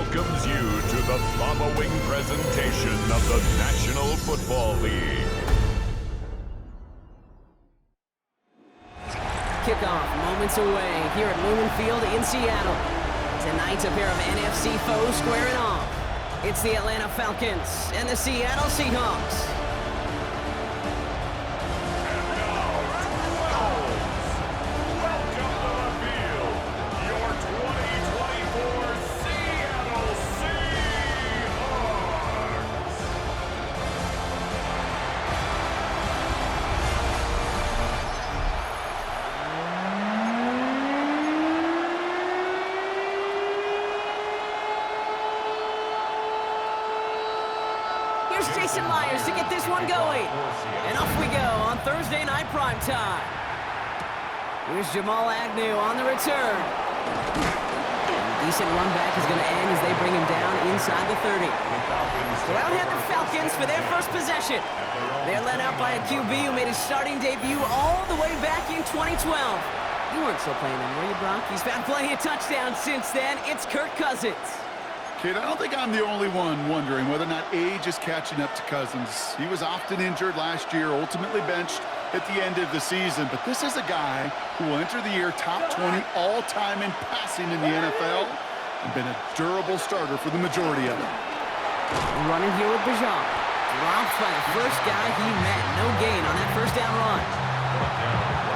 welcomes you to the following presentation of the National Football League. Kickoff moments away here at Lumen Field in Seattle. Tonight, a pair of NFC foes squaring off. It's the Atlanta Falcons and the Seattle Seahawks. Jason Myers to get this one going. And off we go on Thursday night primetime. Here's Jamal Agnew on the return. Decent run back is going to end as they bring him down inside the 30. So out head the Falcons for their first possession. They're led out by a QB who made his starting debut all the way back in 2012. You weren't still playing him, were you, Brock? He's found plenty of touchdowns since then. It's Kirk Cousins. Kid, I don't think I'm the only one wondering whether or not age is catching up to Cousins. He was often injured last year, ultimately benched at the end of the season. But this is a guy who will enter the year top 20 all-time in passing in the NFL and been a durable starter for the majority of it. Running here with Bijan. Dropped by the first guy he met. No gain on that first down run.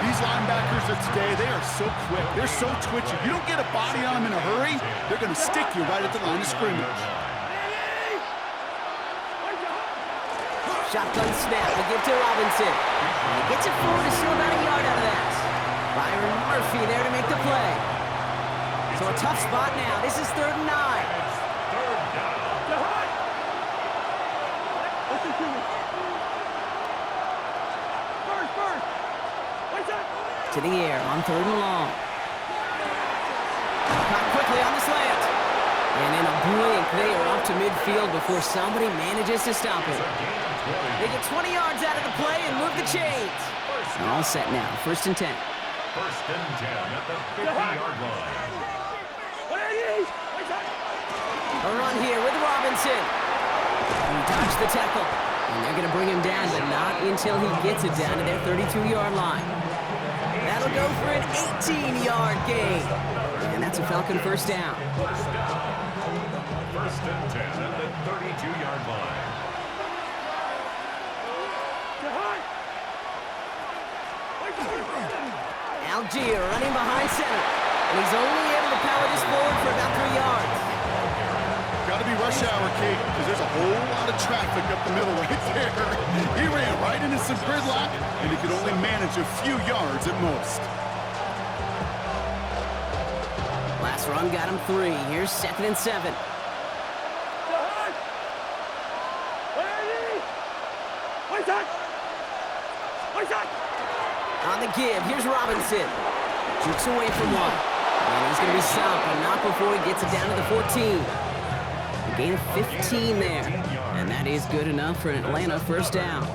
These linebackers of today, they are so quick. They're so twitchy. You don't get a body on them in a hurry, they're going to stick you right at the line of scrimmage. Shotgun snap to give to Robinson. And he gets it forward to steal about a yard out of that. Byron Murphy there to make the play. So a tough spot now. This is 3rd and 9. To the air on 3rd and long. Caught quickly on the slant. And in a blink, they are up to midfield before somebody manages to stop it. They get 20 yards out of the play and move the chains. All set now, 1st and 10. 1st and 10 at the 50-yard line. A run here with Robinson. He dodged the tackle. And they're going to bring him down, but not until he gets it down to their 32-yard line. That'll go for an 18-yard gain. And that's a Falcon first down. 1st and 10 at the 32-yard line. Algier running behind center. And he's only able to power this forward for about 3 yards. Got to be rush hour, Kate, because there's a whole lot of traffic up the middle right there. He ran right into some gridlock, and he could only manage a few yards at most. Last run got him 3. Here's 2nd and 7. On the give, here's Robinson. Jukes away from one. And he's going to be stopped, but not before he gets it down to the 14. A gain of 15 there. And that is good enough for an Atlanta first down.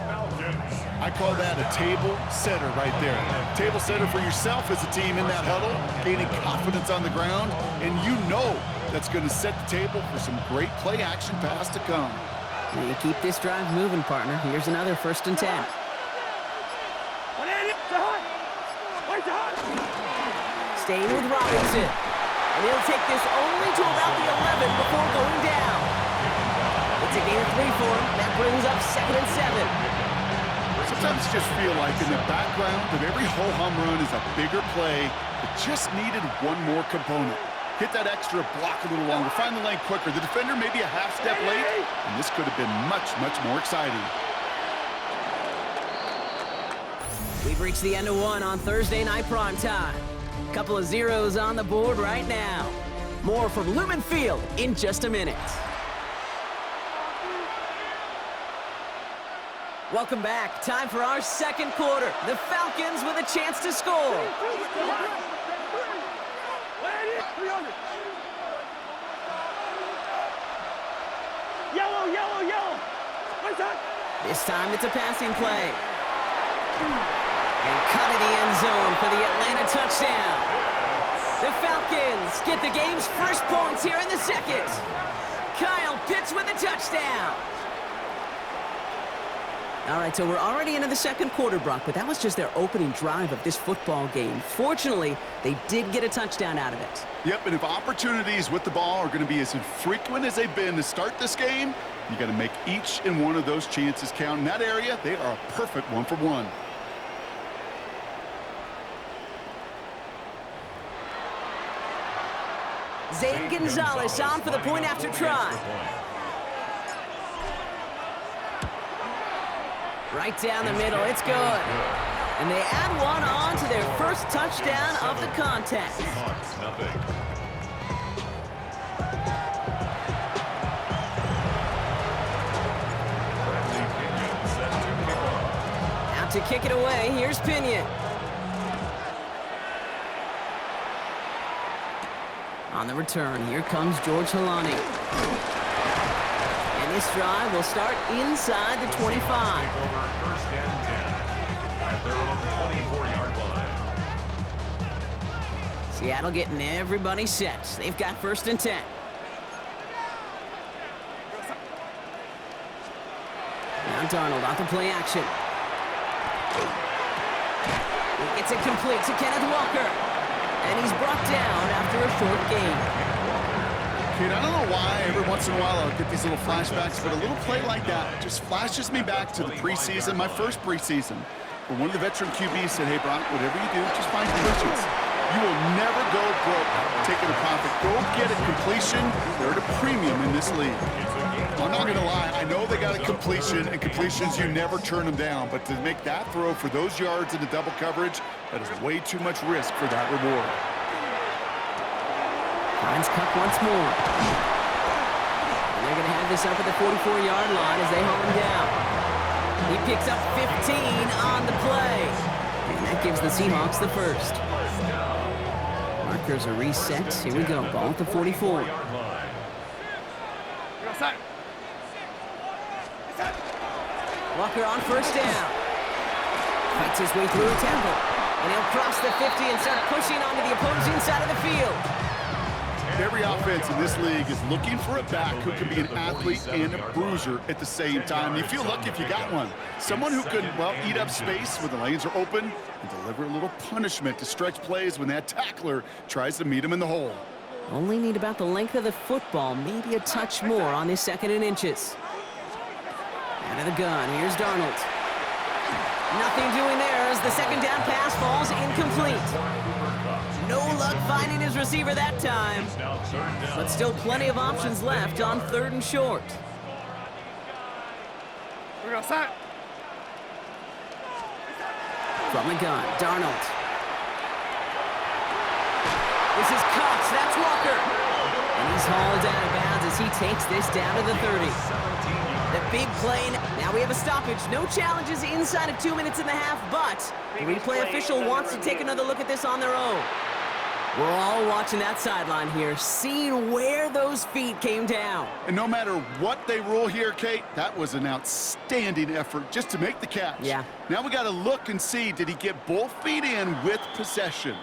I call that a table setter right there. Table setter for yourself as a team in that huddle, gaining confidence on the ground, and you know that's going to set the table for some great play action pass to come. And you keep this drive moving, partner. Here's another 1st and 10. Staying with Robinson. And he'll take this only to about the 11 before going down. It's a gain of 3 for him. That brings up 2nd and 7. Sometimes you just feel like in the background of every ho-hum run is a bigger play that just needed one more component. Hit that extra block a little longer, find the lane quicker. The defender may be a half step late, and this could have been much, much more exciting. We've reached the end of one on Thursday night primetime. Couple of zeros on the board right now. More from Lumen Field in just a minute. Welcome back. Time for our 2nd quarter. The Falcons with a chance to score. Yellow. This time it's a passing play. And cut in the end zone for the Atlanta touchdown. The Falcons Falcons get the game's first points here in the second. Kyle Pitts with a touchdown. All right, so we're already into the second quarter, Brock, but that was just their opening drive of this football game. Fortunately, they did get a touchdown out of it. Yep, and if opportunities with the ball are going to be as infrequent as they've been to start this game, you got to make each and one of those chances count. In that area, they are a perfect 1-for-1. Zane Gonzalez on for the point after try. Right down the middle, it's good. And they add one on to their first touchdown of the contest. Out to kick it away, here's Pinion. On the return, here comes George Halani. And this drive will start inside the 25. First and 10 at their own 24-yard line. Seattle getting everybody set. They've got first and 10. Now Darnold off the play action. He gets it complete to Kenneth Walker. And he's brought down after a short gain. Kid, I don't know why every once in a while I'll get these little flashbacks, but a little play like that just flashes me back to the preseason, my first preseason, where one of the veteran QBs said, hey, Brock, whatever you do, just find completions. You will never go broke taking a profit. Go get a completion. They're at a premium in this league. I'm not going to lie. I know they got a completion, and completions, you never turn them down. But to make that throw for those yards in the double coverage, that is way too much risk for that reward. Finds Cup once more. And they're going to have this up at the 44-yard line as they haul him down. He picks up 15 on the play. And that gives the Seahawks the first. Markers are reset. Here we go. Ball at the 44. Walker on first down. Fights his way through a tackle. And he'll cross the 50 and start pushing onto the opposing side of the field. Every offense in this league is looking for a back who can be an athlete and a bruiser at the same time. You feel lucky if you got one. Someone who can, well, eat up space when the lanes are open and deliver a little punishment to stretch plays when that tackler tries to meet him in the hole. Only need about the length of the football, maybe a touch more on this second and inches. Out of the gun, here's Darnold. Nothing doing there as the second down pass falls incomplete. No luck finding his receiver that time. But still plenty of options left on third and short. We're going to start. From the gun, Darnold. This is Cox, that's Walker. And he's hauled out of bounds as he takes this down to the 30. The big play, now we have a stoppage. No challenges inside of 2 minutes and a half, but the replay official wants to take another look at this on their own. We're all watching that sideline here, seeing where those feet came down. And no matter what they rule here, Kate, that was an outstanding effort just to make the catch. Yeah. Now we got to look and see, did he get both feet in with possession?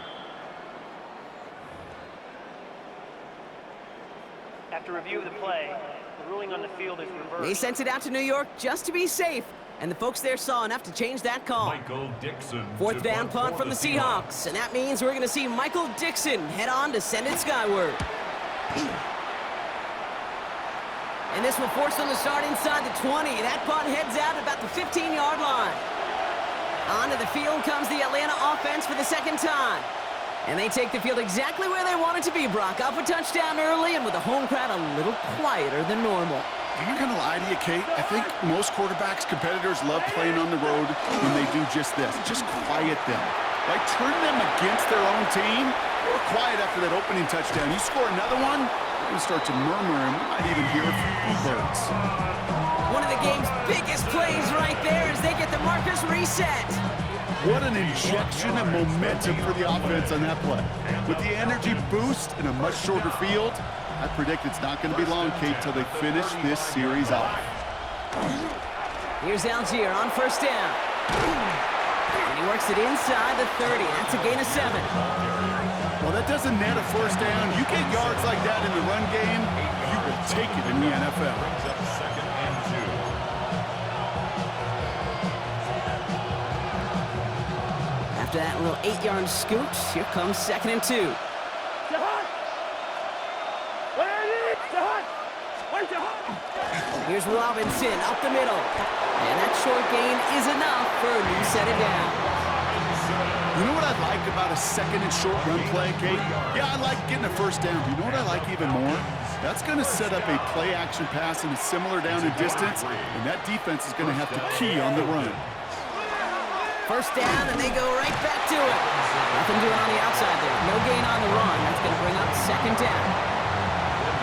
After review of the play, the ruling on the field is reversed. They sent it out to New York just to be safe, and the folks there saw enough to change that call. Michael Dixon. Fourth down punt from the Seahawks, and that means we're going to see Michael Dixon head on to send it skyward. And this will force them to start inside the 20. That punt heads out at about the 15-yard line. Onto the field comes the Atlanta offense for the second time. And they take the field exactly where they want it to be, Brock. Up a touchdown early and with the home crowd a little quieter than normal. I'm not going to lie to you, Kate. I think most quarterbacks, competitors love playing on the road when they do just this. Just quiet them. Like, turn them against their own team. They were quiet after that opening touchdown. You score another one, you're going to start to murmur, and we might even hear a few birds. One of the game's biggest plays right there as they get the markers reset. What an injection of momentum for the offense on that play. With the energy boost in a much shorter field, I predict it's not going to be long, Kate, till they finish this series off. Here's Algier on first down. And he works it inside the 30. That's a gain of 7. Well, that doesn't net a first down. You get yards like that in the run game, you will take it in the NFL. Brings up 2nd and 2. After that little 8-yard scoot, here comes 2nd and 2. Here's Robinson up the middle. And that short gain is enough for a new set of downs. You know what I like about a 2nd and short run play, Kate? Yeah, I like getting a first down. You know what I like even more? That's going to set up a play-action pass in a similar down and distance, and that defense is going to have to key on the run. First down, and they go right back to it. Nothing doing on the outside there. No gain on the run. That's going to bring up 2nd down.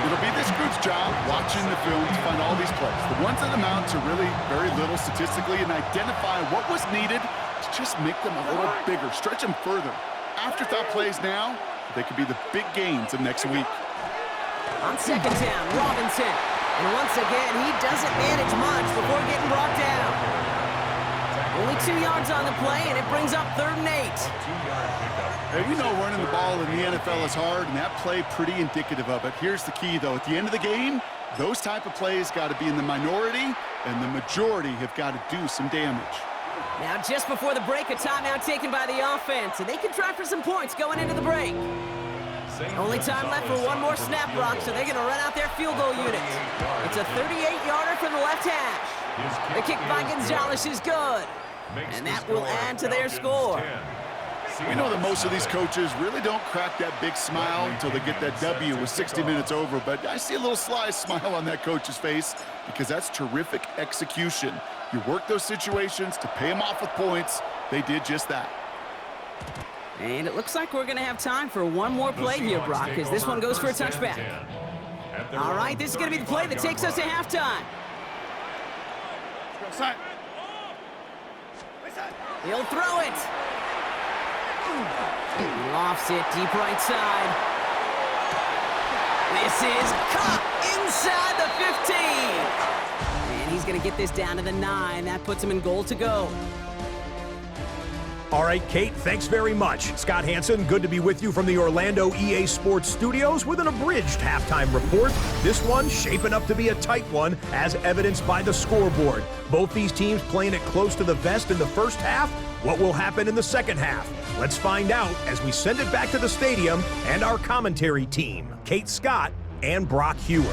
It'll be this group's job watching the film to find all these plays. The ones that amount to really very little statistically and identify what was needed to just make them a little bigger, stretch them further. Afterthought plays now, they could be the big gains of next week. On 2nd down, Robinson. And once again, he doesn't manage much before getting brought down. Only 2 yards on the play, and it brings up 3rd and 8. Hey, you know running the ball in the NFL is hard, and that play pretty indicative of it. Here's the key, though. At the end of the game, those type of plays got to be in the minority, and the majority have got to do some damage. Now, just before the break, a timeout taken by the offense, and they can try for some points going into the break. Only time left for one more snap, Brock, so they're going to run out their field goal unit. It's a 38-yarder from the left hash. The kick by Gonzalez is good, and that will add to their score. We know that most of these coaches really don't crack that big smile until they get that W with 60 minutes over, but I see a little sly smile on that coach's face because that's terrific execution. You work those situations to pay them off with points. They did just that. And it looks like we're going to have time for one more play here, Brock, because this one goes for a touchback. All right, this is going to be the play that takes us to halftime. He'll throw it. He lofts it deep right side. This is caught inside the 15. And he's going to get this down to the 9. That puts him in goal to go. All right, Kate, thanks very much. Scott Hansen, good to be with you from the Orlando EA Sports Studios with an abridged halftime report. This one shaping up to be a tight one, as evidenced by the scoreboard. Both these teams playing it close to the vest in the first half. What will happen in the second half? Let's find out as we send it back to the stadium and our commentary team, Kate Scott and Brock Heward.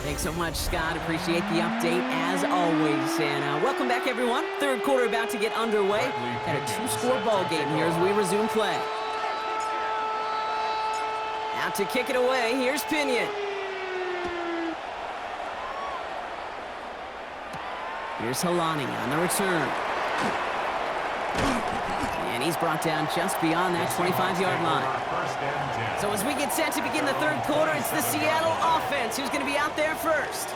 Thanks so much, Scott. Appreciate the update as always. And welcome back, everyone. Third quarter about to get underway. Got a 2-score ball game here as we resume play. Out to kick it away. Here's Pinion. Here's Halani on the return. And he's brought down just beyond that 25-yard line. So as we get set to begin the third quarter, it's the Seattle offense who's going to be out there first.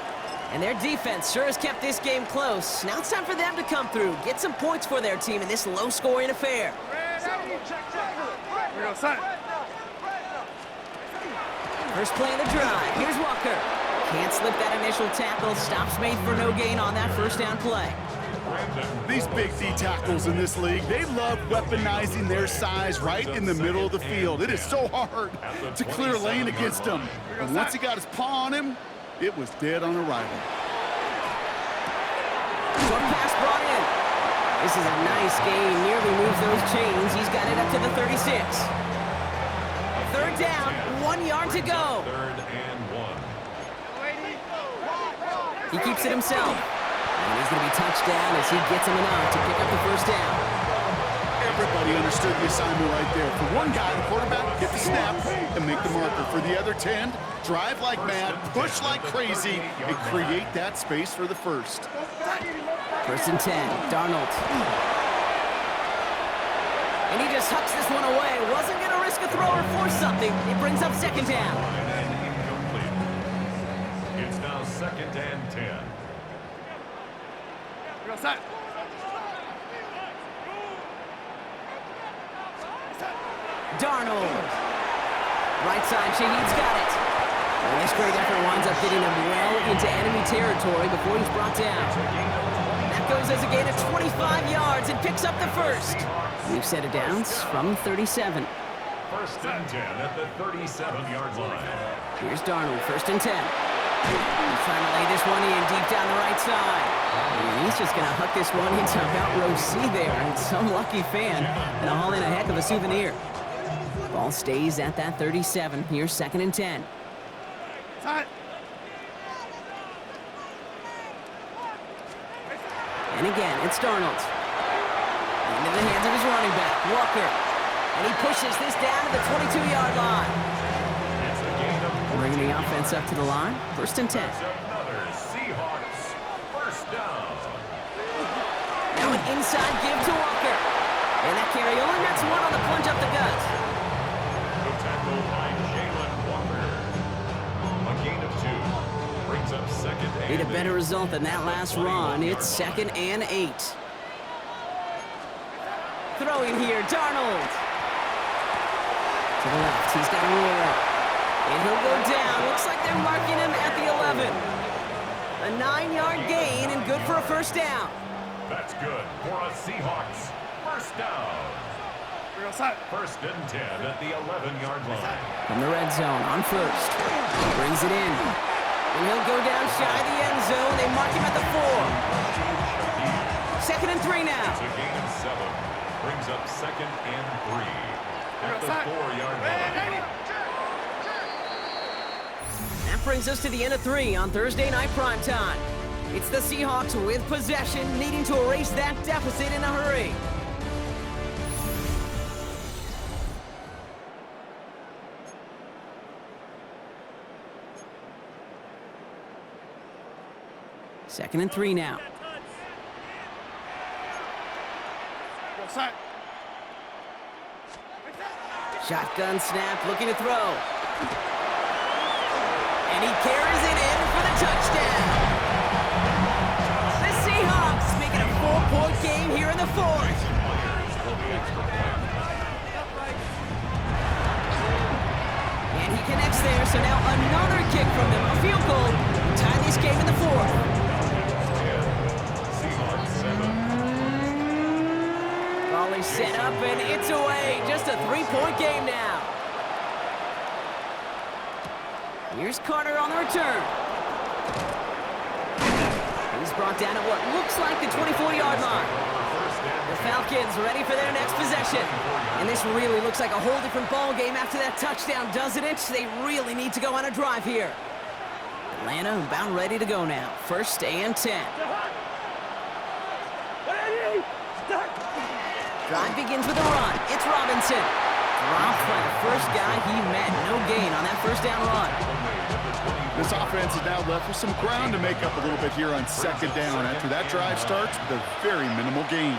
And their defense sure has kept this game close. Now it's time for them to come through, get some points for their team in this low-scoring affair. First play of the drive. Here's Walker. Can't slip that initial tackle. Stops made for no gain on that first down play. These big D tackles in this league, they love weaponizing their size right in the middle of the field. It is so hard to clear lane against them. And once he got his paw on him, it was dead on arrival. Short pass brought in. This is a nice gain. Nearly moves those chains. He's got it up to the 36. Third down, 1 yard to go. Third and 1. He keeps it himself. And he's going to be touched down as he gets him enough to pick up the first down. Everybody understood the assignment right there. For one guy, the quarterback, get the snap and make the marker. For the other 10, drive like mad, push like crazy, and create that space for the first. First and 10, Darnold. And he just hucks this one away. Wasn't going to risk a throw or force something. It brings up second down. Incomplete. It's now 2nd and 10. Darnold. Right side, Shaheed's got it. And this great effort winds up getting him well into enemy territory before he's brought down. That goes as a gain of 25 yards and picks up the first. We've set it down from 37. First and 10 at the 37-yard line. Here's Darnold, first and 10. He's trying to lay this one in deep down the right side. And he's just going to huck this one into about row C there. And some lucky fan and haul in a heck of a souvenir. Ball stays at that 37. Here's second and 10. And again, it's Darnold. Into the hands of his running back, Walker. And he pushes this down to the 22-yard line. Bringing the offense up to the line. First and 10. Another Seahawks first down. Now an inside give to Walker. And that carry only nets one on the plunge up the gut. The tackle by Jalen Walker. A gain of 2. Brings up second and Need a better result than that last run. It's second and 8. Throwing here, Darnold. To the left, he's got a roll. And he'll go down. Looks like they're marking him at the 11. A 9-yard gain and good for a first down. That's good for a Seahawks first down. First and 10 at the 11-yard line. From the red zone on first. Brings it in. And he'll go down shy of the end zone. They mark him at the 4. Second and 3 now. It's a gain of 7. Brings up second and 3 at the 4-yard line. That brings us to the end of 3 on Thursday night primetime. It's the Seahawks with possession, needing to erase that deficit in a hurry. Second and 3 now. Shotgun snap, looking to throw. And he carries it in for the touchdown. The Seahawks making a 4-point game here in the 4th. And he connects there, so now another kick from them. A field goal to tie this game in the 4th. Volley set up, and it's away. Just a 3-point game now. Here's Carter on the return. He's brought down at what looks like the 24-yard line. The Falcons ready for their next possession. And this really looks like a whole different ball game after that touchdown, doesn't it? They really need to go on a drive here. Atlanta about ready to go now. First and 10. Drive begins with a run. It's Robinson. Dropped by the first guy he met. No gain on that first down run. This offense is now left with some ground to make up a little bit here on second down after that drive starts with a very minimal gain.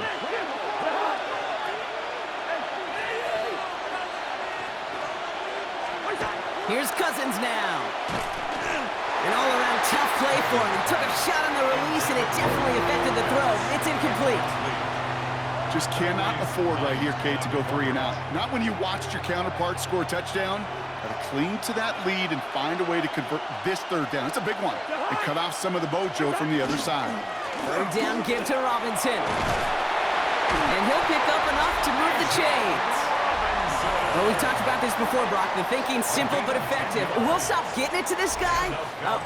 Here's Cousins now. An all-around tough play for him. He took a shot on the release, and it definitely affected the throw. It's incomplete. Just cannot afford right here, Kate, to go 3 and out. Not when you watched your counterpart score a touchdown. Got to cling to that lead and find a way to convert this third down. It's a big one. And cut off some of the mojo from the other side. Third down give to Robinson. And he'll pick up enough to move the chains. Well, we've talked about this before, Brock. The thinking's simple but effective. We'll stop getting it to this guy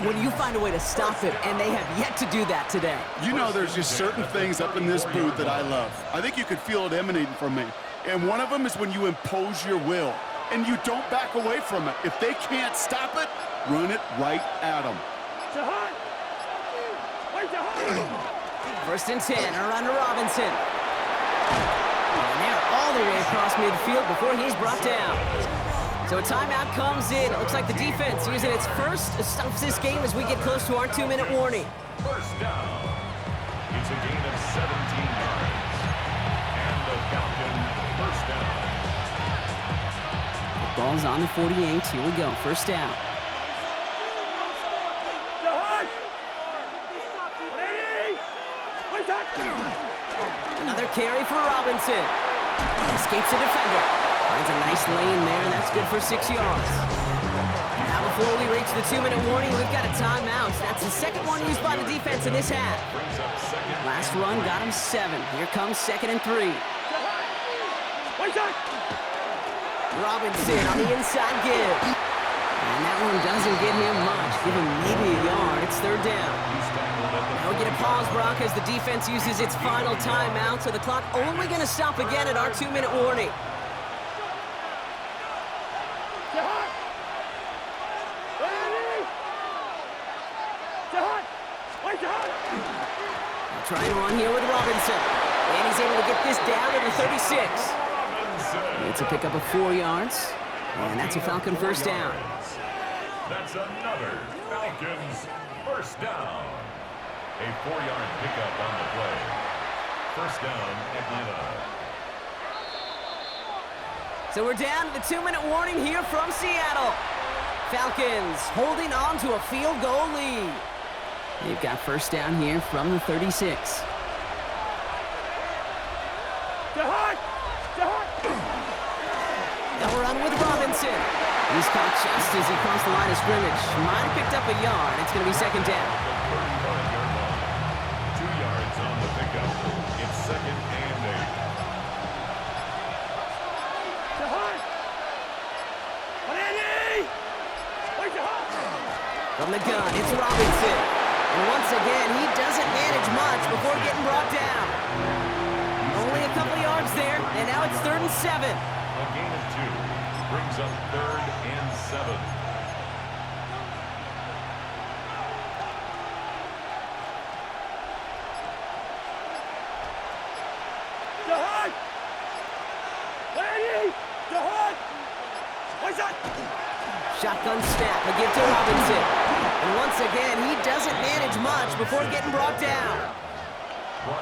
when you find a way to stop him, and they have yet to do that today. You know, there's just certain things up in this booth that I love. I think you could feel it emanating from me. And one of them is when you impose your will, and you don't back away from it. If they can't stop it, run it right at them. First and 10, a run to Robinson. And they're all the way across midfield before he's brought down. So a timeout comes in. It looks like the defense using its first stops this game as we get close to our 2-minute warning. First down. It's a gain of 17 yards. And the Falcon first down. The ball's on the 48. Here we go. First down. Another carry for Robinson. Escapes the defender. Finds a nice lane there, and that's good for 6 yards. Now the before we reach the 2-minute warning, we've got a timeout. That's the second one used by the defense in this half. Last run got him 7. Here comes 2nd and 3. Robinson on the inside give. And that one doesn't get him much. Give him maybe a yard. It's 3rd down. Now we get a pause, Brock, as the defense uses its final timeout, so the clock only going to stop again at our 2-minute warning. Trying to run here with Robinson. And he's able to get this down to the 36. It's a pickup of 4 yards. And that's a Falcon first down. That's another Falcons first down. A 4-yard pickup on the play. First down, Atlanta. So we're down to the 2-minute warning here from Seattle. Falcons holding on to a field goal lead. They've got first down here from the 36. They'll run with Robinson. He's caught just as he crossed the line of scrimmage. Might have picked up a yard. It's going to be 2nd down. 2 yards on the pickup. It's 2nd and 8. From the gun, it's Robinson. And once again, he doesn't manage much before getting brought down. Only a couple yards there, and now it's 3rd and 7. A gain of 2 brings up 3rd and 7. Shotgun snap, a give to Robinson. And once again, he doesn't manage much before getting brought down.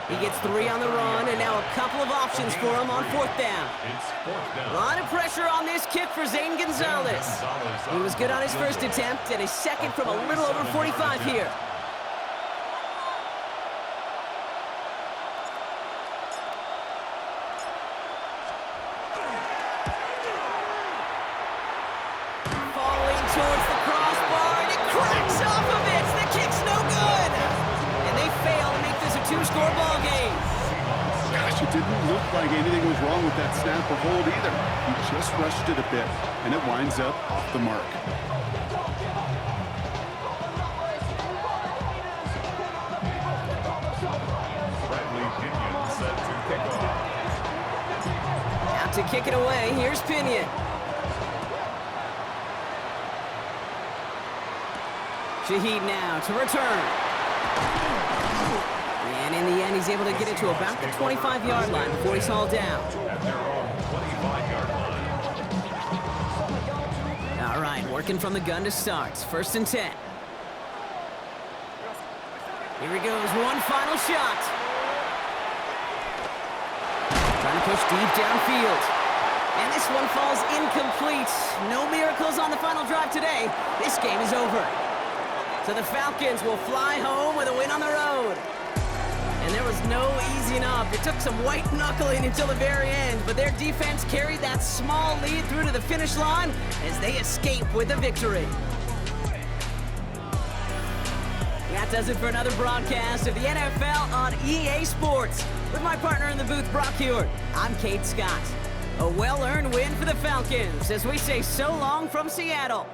He gets 3 on the run, and now a couple of options for him on 4th down. It's 4th down. A lot of pressure on this kick for Zane Gonzalez. He was good on his first attempt, and his second from a little over 45 here. Falling towards the crossbar, and it cracks off of it. The kick's no good. And they fail to make this a 2-score ball game. Gosh, it didn't look like anything was wrong with that snap or hold either. He just rushed it a bit, and it winds up off the mark. Bradley Pinion set to kick off. Out to kick it away, here's Pinion. Shaheed now to return. And in the end, he's able to get it to about the 25-yard line before he's hauled down. At their own 25-yard line. All right, working from the gun to start. 1st and 10. Here he goes, one final shot. Trying to push deep downfield. And this one falls incomplete. No miracles on the final drive today. This game is over. So the Falcons will fly home with a win on the road. And there was no easing up. It took some white knuckling until the very end, but their defense carried that small lead through to the finish line as they escape with a victory. That does it for another broadcast of the NFL on EA Sports. With my partner in the booth, Brock Hewitt, I'm Kate Scott. A well-earned win for the Falcons as we say so long from Seattle.